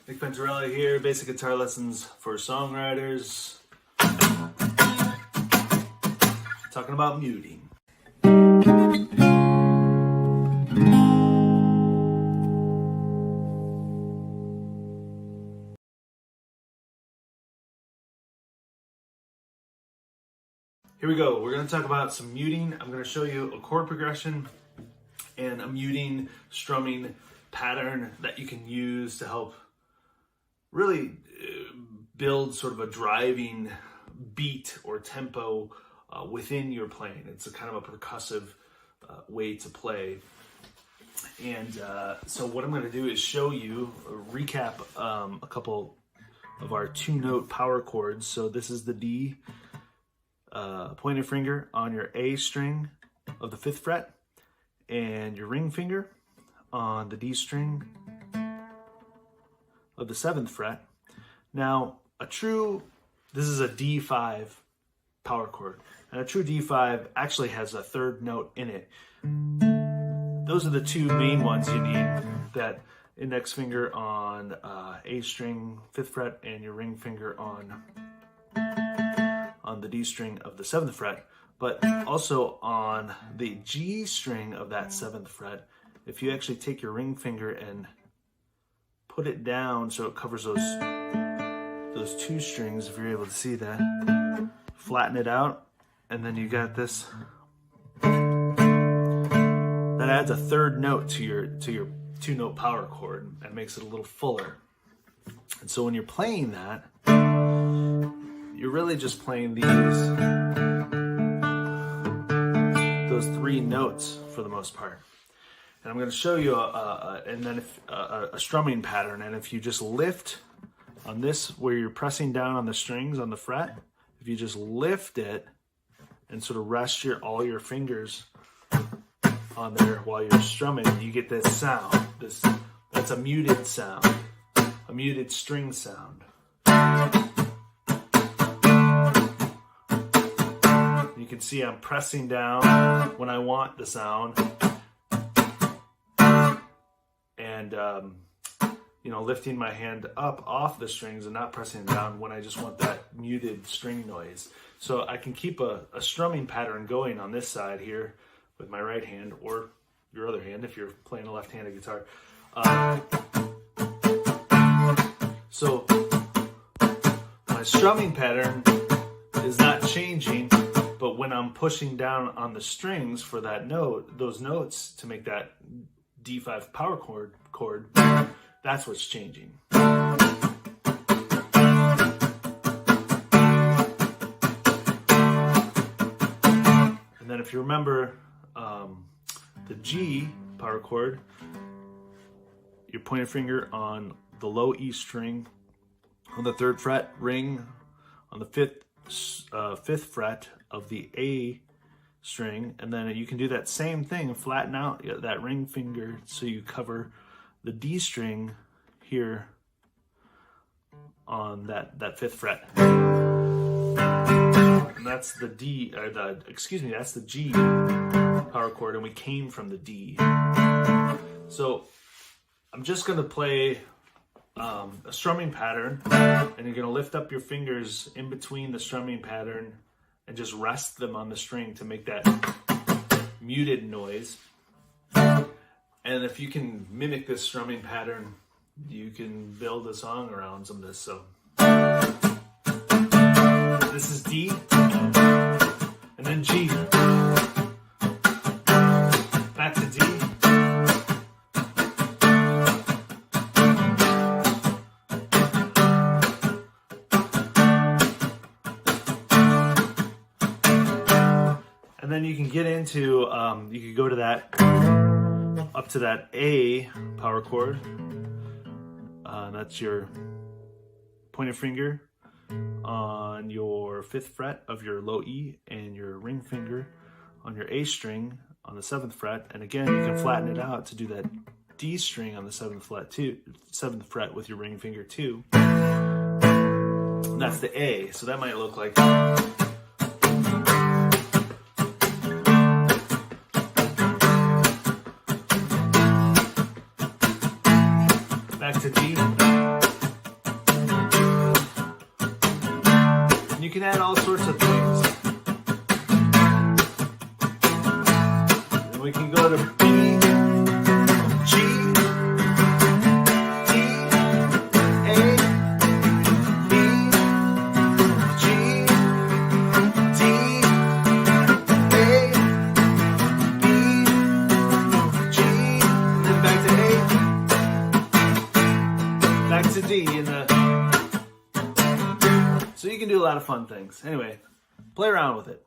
Nick Venturella here, basic guitar lessons for songwriters. Talking about muting. Here we go. We're going to talk about some muting. I'm going to show you a chord progression and a muting strumming pattern that you can use to help really build sort of a driving beat or tempo within your playing. It's a kind of a percussive way to play. And so what I'm going to do is show you, recap a couple of our 2-note power chords. So this is the D pointer finger on your A string of the 5th fret and your ring finger on the D string of the 7th fret. Now, this is a D5 power chord, and a true D5 actually has a 3rd note in it. Those are the 2 main ones you need, that index finger on A string 5th fret and your ring finger on the D string of the 7th fret, but also on the G string of that 7th fret. If you actually take your ring finger and put it down so it covers those 2 strings, if you're able to see that, flatten it out, and then you got this. That adds a 3rd note to your 2-note power chord and makes it a little fuller. And so when you're playing that, you're really just playing those 3 notes for the most part. And I'm going to show you a strumming pattern. And if you just lift on this, where you're pressing down on the strings on the fret, if you just lift it and sort of rest all your fingers on there while you're strumming, you get this sound. That's a muted sound, a muted string sound. You can see I'm pressing down when I want the sound, and lifting my hand up off the strings and not pressing down when I just want that muted string noise. So I can keep a strumming pattern going on this side here with my right hand, or your other hand if you're playing a left-handed guitar. So my strumming pattern is not changing, but when I'm pushing down on the strings for that note, those notes to make that D5 power chord, that's what's changing. And then if you remember the G power chord, your pointer finger on the low E string on the 3rd fret, ring on the 5th fret of the A string, and then you can do that same thing and flatten out that ring finger so you cover the D string here on that 5th fret. And that's the that's the G power chord, and we came from the D. So I'm just going to play a strumming pattern, and you're going to lift up your fingers in between the strumming pattern and just rest them on the string to make that muted noise. And if you can mimic this strumming pattern, you can build a song around some of this. So this is D, and then G, back to D, and then you can get into, you could go to that, up to that A power chord. That's your pointer finger on your 5th fret of your low E and your ring finger on your A string on the 7th fret. And again, you can flatten it out to do that D string on the 7th fret with your ring finger too. And that's the A. So that might look like back to D, can add all sorts of things. And we can go to B, G, D, A, B, G, D, A, B, G, then back to A, back to D in the. So you can do a lot of fun things. Anyway, play around with it.